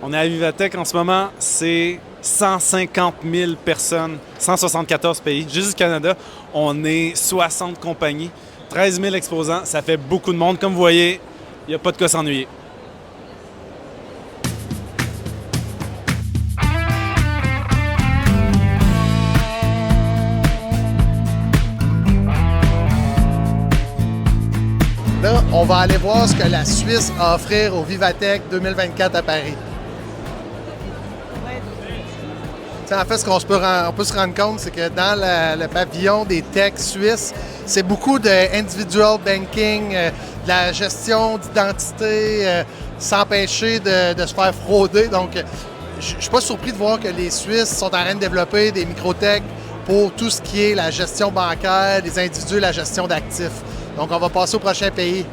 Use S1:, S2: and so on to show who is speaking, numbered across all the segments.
S1: On est à Vivatech en ce moment, c'est 150 000 personnes, 174 pays. Juste du Canada, on est 60 compagnies, 13 000 exposants, ça fait beaucoup de monde. Comme vous voyez, il n'y a pas de quoi s'ennuyer.
S2: Là, on va aller voir ce que la Suisse a à offrir au Vivatech 2024 à Paris. En fait, on peut se rendre compte, c'est que dans le pavillon des techs suisses, c'est beaucoup de individual banking, de la gestion d'identité, s'empêcher de se faire frauder. Donc, je ne suis pas surpris de voir que les Suisses sont en train de développer des microtechs pour tout ce qui est la gestion bancaire, des individus, la gestion d'actifs. Donc, on va passer au prochain pays.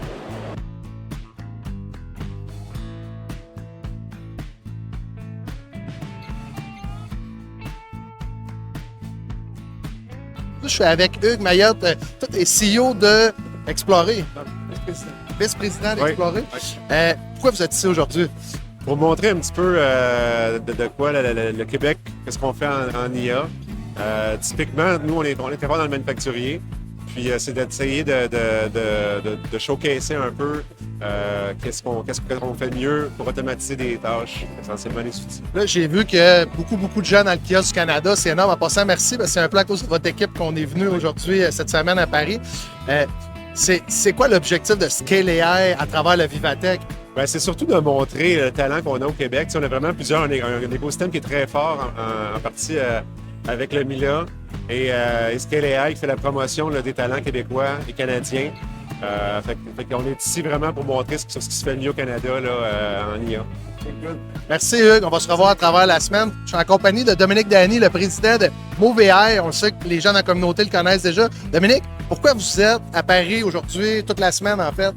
S2: Je suis avec Hugues Mayotte, toi, tu es CEO de Explorer. Vice-président d'Explorer.
S3: Oui.
S2: Pourquoi vous êtes ici aujourd'hui?
S3: Pour montrer un petit peu de quoi le Québec, qu'est-ce qu'on fait en IA. Typiquement, nous, on est très fort dans le manufacturier. Puis, c'est d'essayer de showcaser un peu qu'est-ce qu'on fait mieux pour automatiser des tâches, essentiellement les outils.
S2: Là, j'ai vu que beaucoup de gens dans le kiosque du Canada, c'est énorme. En passant, merci, parce que c'est un peu à cause de votre équipe qu'on est venu aujourd'hui, cette semaine à Paris. C'est quoi l'objectif de Scale AI à travers le Vivatech?
S3: Bien, c'est surtout de montrer le talent qu'on a au Québec. Tu sais, on a vraiment un écosystème qui est très fort en partie avec le MILA et Scale AI qui fait la promotion des talents québécois et canadiens. Fait qu'on est ici vraiment pour montrer ce qui se fait mieux au Canada en IA.
S2: Merci Hugues, on va se revoir à travers la semaine. Je suis en compagnie de Dominique Dany, le président de Move AI. On le sait que les gens dans la communauté le connaissent déjà. Dominique, pourquoi vous êtes à Paris aujourd'hui, toute la semaine en fait?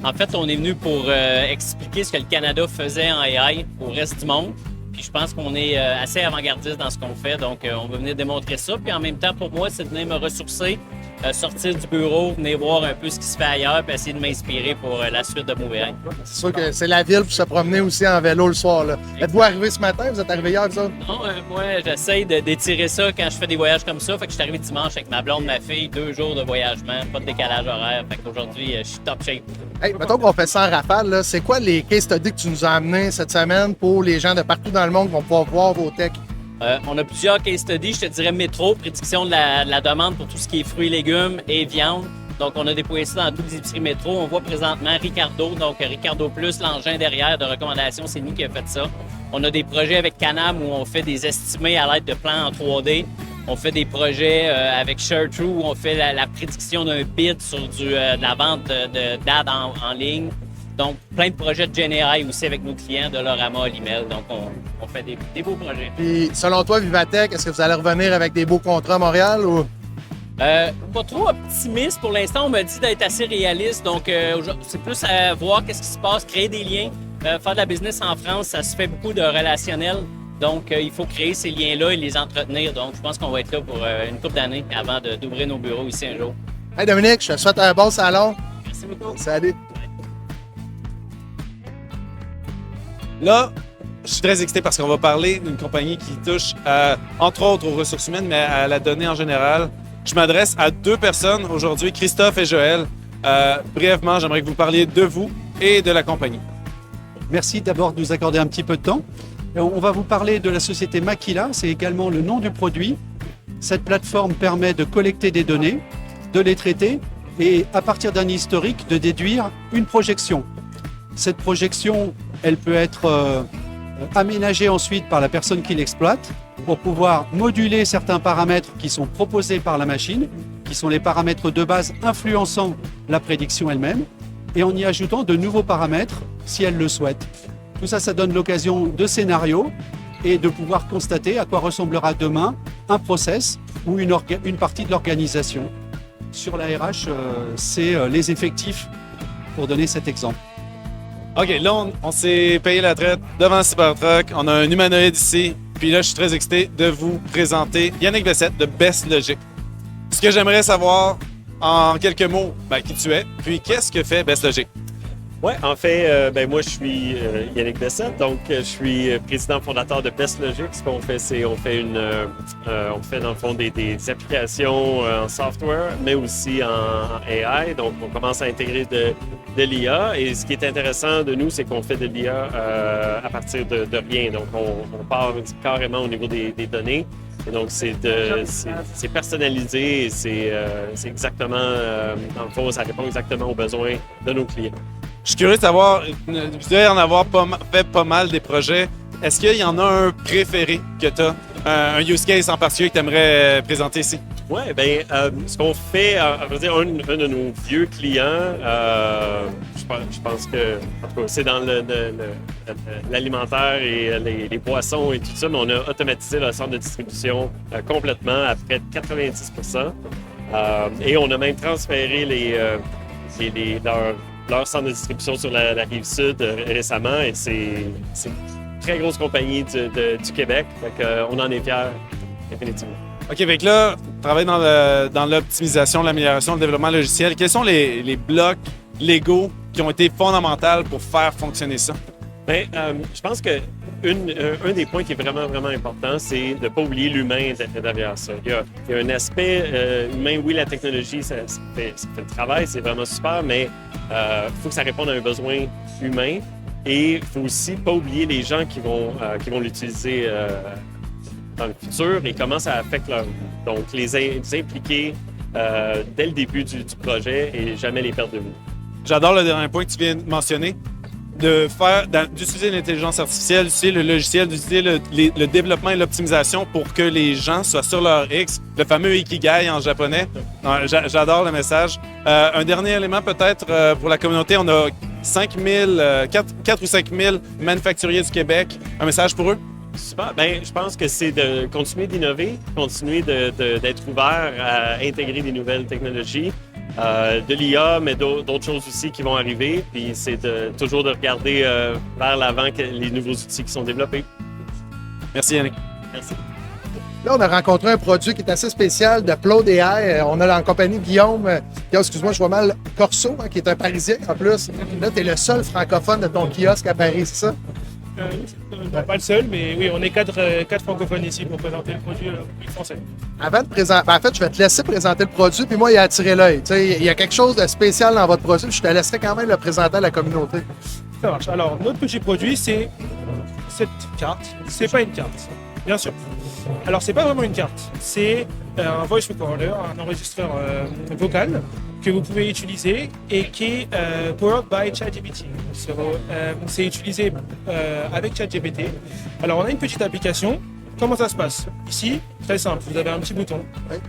S4: En fait, on est venu pour expliquer ce que le Canada faisait en AI au reste du monde. Puis je pense qu'on est assez avant-gardiste dans ce qu'on fait, donc on va venir démontrer ça. Puis en même temps, pour moi, c'est de venir me ressourcer, sortir du bureau, venir voir un peu ce qui se fait ailleurs, puis essayer de m'inspirer pour la suite de Move AI.
S2: C'est sûr que c'est la ville pour se promener aussi en vélo le soir. Là. Êtes-vous arrivé ce matin? Vous êtes arrivé hier, ça?
S4: Non, moi, j'essaie d'étirer ça quand je fais des voyages comme ça. Fait que je suis arrivé dimanche avec ma blonde, ma fille, 2 jours de voyagement, pas de décalage horaire. Fait qu'aujourd'hui, je suis top shape.
S2: Hey, mettons qu'on fait ça en rafale. Là. C'est quoi les case studies que tu nous as amenés cette semaine pour les gens de partout dans le monde qui vont pouvoir voir vos techs?
S4: On a plusieurs case studies. Je te dirais métro, prédiction de la demande pour tout ce qui est fruits, légumes et viande. Donc, on a déployé ça dans toutes les épiceries métro. On voit présentement Ricardo, donc Ricardo Plus, l'engin derrière de recommandation, c'est nous qui avons fait ça. On a des projets avec Canam où on fait des estimés à l'aide de plans en 3D. On fait des projets avec ShareTrue où on fait la prédiction d'un bid sur de la vente d'ads en ligne. Donc, plein de projets de GenAI aussi avec nos clients, de Lorama à l'email. Donc, on fait des beaux projets.
S2: Puis, selon toi, Vivatech, est-ce que vous allez revenir avec des beaux contrats à Montréal ou?
S4: Pas trop optimiste pour l'instant. On m'a dit d'être assez réaliste. Donc, c'est plus à voir qu'est-ce qui se passe, créer des liens. Faire de la business en France, ça se fait beaucoup de relationnel. Donc, il faut créer ces liens-là et les entretenir. Donc, je pense qu'on va être là pour une couple d'années avant d'ouvrir nos bureaux ici un jour.
S2: Hey Dominique, je te souhaite un bon salon.
S4: Merci beaucoup.
S2: Salut.
S1: Là, je suis très excité parce qu'on va parler d'une compagnie qui touche, entre autres, aux ressources humaines, mais à la donnée en général. Je m'adresse à 2 personnes aujourd'hui, Christophe et Joël. Brièvement, j'aimerais que vous parliez de vous et de la compagnie.
S5: Merci d'abord de nous accorder un petit peu de temps. On va vous parler de la société Makila, c'est également le nom du produit. Cette plateforme permet de collecter des données, de les traiter et à partir d'un historique de déduire une projection. Cette projection, elle peut être aménagée ensuite par la personne qui l'exploite pour pouvoir moduler certains paramètres qui sont proposés par la machine, qui sont les paramètres de base influençant la prédiction elle-même, et en y ajoutant de nouveaux paramètres si elle le souhaite. Tout ça, ça donne l'occasion de scénarios et de pouvoir constater à quoi ressemblera demain un process ou une partie de l'organisation. Sur la RH, c'est les effectifs, pour donner cet exemple.
S1: OK, là, on s'est payé la traite devant Cybertruck. On a un humanoïde ici. Puis là, je suis très excité de vous présenter Yannick Bessette de Best Logic. Ce que j'aimerais savoir, en quelques mots, qui tu es, puis qu'est-ce que fait Best Logic?
S6: Oui, en fait, moi, je suis Yannick Bessette, donc je suis président fondateur de Best Logic. Ce qu'on fait, c'est on fait dans le fond des applications en software, mais aussi en AI. Donc, on commence à intégrer de l'IA. Et ce qui est intéressant de nous, c'est qu'on fait de l'IA à partir de rien. Donc, on part carrément au niveau des données. Et donc, c'est personnalisé et c'est exactement, dans le fond, ça répond exactement aux besoins de nos clients.
S1: Je suis curieux de savoir, vous devez en avoir fait pas mal des projets. Est-ce qu'il y en a un préféré que tu as, un use case en particulier que tu aimerais présenter ici?
S6: Oui, bien, ce qu'on fait, à vrai dire, un de nos vieux clients, je pense que, en tout cas, c'est dans l'alimentaire et les boissons et tout ça, mais on a automatisé le centre de distribution complètement à près de 90%. Et on a même transféré leur centre de distribution sur la rive sud récemment et c'est une très grosse compagnie du Québec. Donc, on en est fiers, définitivement.
S1: OK, avec là, tu travailles dans l'optimisation, l'amélioration, le développement logiciel. Quels sont les blocs légaux qui ont été fondamentaux pour faire fonctionner ça?
S6: Bien, je pense que un des points qui est vraiment, vraiment important, c'est de ne pas oublier l'humain derrière ça. Il y a un aspect humain. Oui, la technologie, ça fait le travail, c'est vraiment super, mais il faut que ça réponde à un besoin humain. Et il faut aussi pas oublier les gens qui vont l'utiliser dans le futur et comment ça affecte leur vie. Donc, les impliquer dès le début du projet et jamais les perdre de vue.
S1: J'adore le dernier point que tu viens de mentionner, d'utiliser l'intelligence artificielle, d'utiliser le logiciel, d'utiliser le développement et l'optimisation pour que les gens soient sur leur X, le fameux Ikigai en japonais. J'adore le message. Un dernier élément peut-être pour la communauté, on a 4 ou 5 000 manufacturiers du Québec. Un message pour eux?
S6: Super. Bien, je pense que c'est de continuer d'innover, continuer d'être ouvert à intégrer des nouvelles technologies, de l'IA, mais d'autres choses aussi qui vont arriver. Puis c'est toujours de regarder vers l'avant les nouveaux outils qui sont développés.
S1: Merci Yannick.
S6: Merci.
S2: Là, on a rencontré un produit qui est assez spécial de Plode AI. On a en compagnie Guillaume, excuse-moi, je vois mal, Corso, qui est un Parisien en plus. Là, tu es le seul francophone de ton kiosque à Paris, c'est ça?
S7: Non, pas le seul, mais oui, on est quatre francophones ici pour présenter le produit français.
S2: Avant de présenter, en fait, je vais te laisser présenter le produit, puis moi, il a attiré l'œil. Tu sais, il y a quelque chose de spécial dans votre produit, je te laisserai quand même le présenter à la communauté.
S7: Ça marche. Alors, notre petit produit, c'est cette carte. C'est pas une carte, bien sûr. Alors, c'est pas vraiment une carte. C'est un voice recorder, un enregistreur vocal que vous pouvez utiliser et qui est powered by ChatGPT. C'est utilisé avec ChatGPT. Alors, on a une petite application. Comment ça se passe? Ici, très simple, vous avez un petit bouton.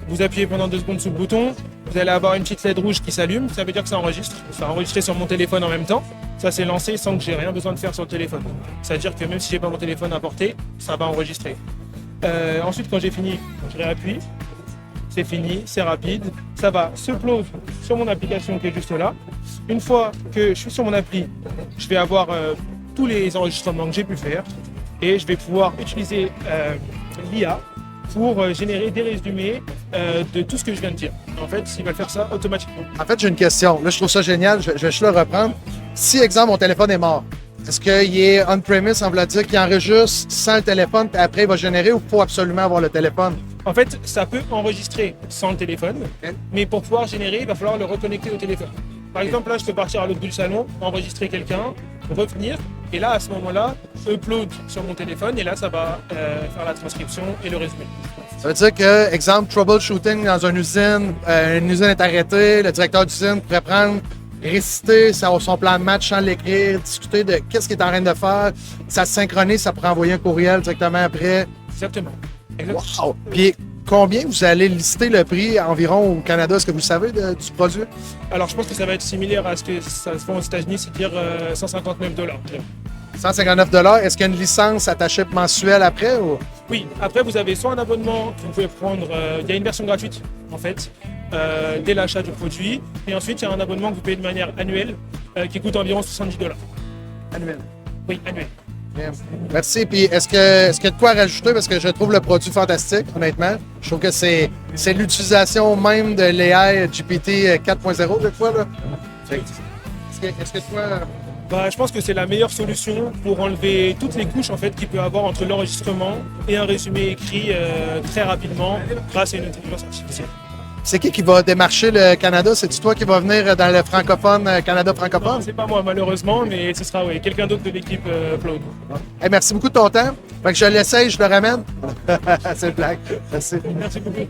S7: Vous appuyez pendant 2 secondes sur le bouton. Vous allez avoir une petite LED rouge qui s'allume. Ça veut dire que ça enregistre. Ça va enregistrer sur mon téléphone en même temps. Ça s'est lancé sans que j'ai rien besoin de faire sur le téléphone. C'est-à-dire que même si j'ai pas mon téléphone à portée, ça va enregistrer. Ensuite, quand j'ai fini, je réappuie. C'est fini, c'est rapide. Ça va se upload sur mon application qui est juste là. Une fois que je suis sur mon appli, je vais avoir tous les enregistrements que j'ai pu faire et je vais pouvoir utiliser l'IA pour générer des résumés de tout ce que je viens de dire. En fait, il va faire ça automatiquement.
S2: En fait, j'ai une question. Là, je trouve ça génial. Je vais juste le reprendre. Si, exemple, mon téléphone est mort, est-ce qu'il est on-premise, on veut dire qu'il enregistre sans le téléphone, puis après, il va générer ou il faut absolument avoir le téléphone?
S7: En fait, ça peut enregistrer sans le téléphone, mais pour pouvoir générer, il va falloir le reconnecter au téléphone. Par exemple, là, je peux partir à l'autre bout du salon, enregistrer quelqu'un, revenir, et là, à ce moment-là, upload sur mon téléphone, et là, ça va faire la transcription et le résumé.
S2: Ça veut dire que, exemple, troubleshooting dans une usine est arrêtée, le directeur d'usine pourrait prendre, réciter son plan de match sans l'écrire, discuter de qu'est-ce qu'il est en train de faire, ça se synchronise, ça pourrait envoyer un courriel directement après.
S7: Exactement.
S2: Wow! Puis combien vous allez lister le prix environ au Canada? Est-ce que vous savez du produit?
S7: Alors, je pense que ça va être similaire à ce que ça se fait aux États-Unis, c'est-à-dire $159.
S2: 159 $. Est-ce qu'il y a une licence attachée mensuelle après? Ou?
S7: Oui, après, vous avez soit un abonnement que vous pouvez prendre, il y a une version gratuite, en fait, dès l'achat du produit. Et ensuite, il y a un abonnement que vous payez de manière annuelle qui coûte environ $70.
S2: Annuel.
S7: Oui, annuel.
S2: Bien. Merci. Puis est-ce qu'il y a de quoi rajouter? Parce que je trouve le produit fantastique, honnêtement. Je trouve que c'est l'utilisation même de l'AI GPT 4.0, je crois. Là. Est-ce que toi...
S7: Bah, je pense que c'est la meilleure solution pour enlever toutes les couches en fait, qu'il peut y avoir entre l'enregistrement et un résumé écrit très rapidement grâce à une intelligence artificielle.
S2: C'est qui va démarcher le Canada? C'est-tu toi qui va venir dans le francophone, Canada francophone?
S7: Non, c'est pas moi malheureusement, mais ce sera quelqu'un d'autre de l'équipe Upload.
S2: Hey, merci beaucoup de ton temps. Fait que je l'essaye, je le ramène. C'est une blague. Merci.
S7: Merci beaucoup.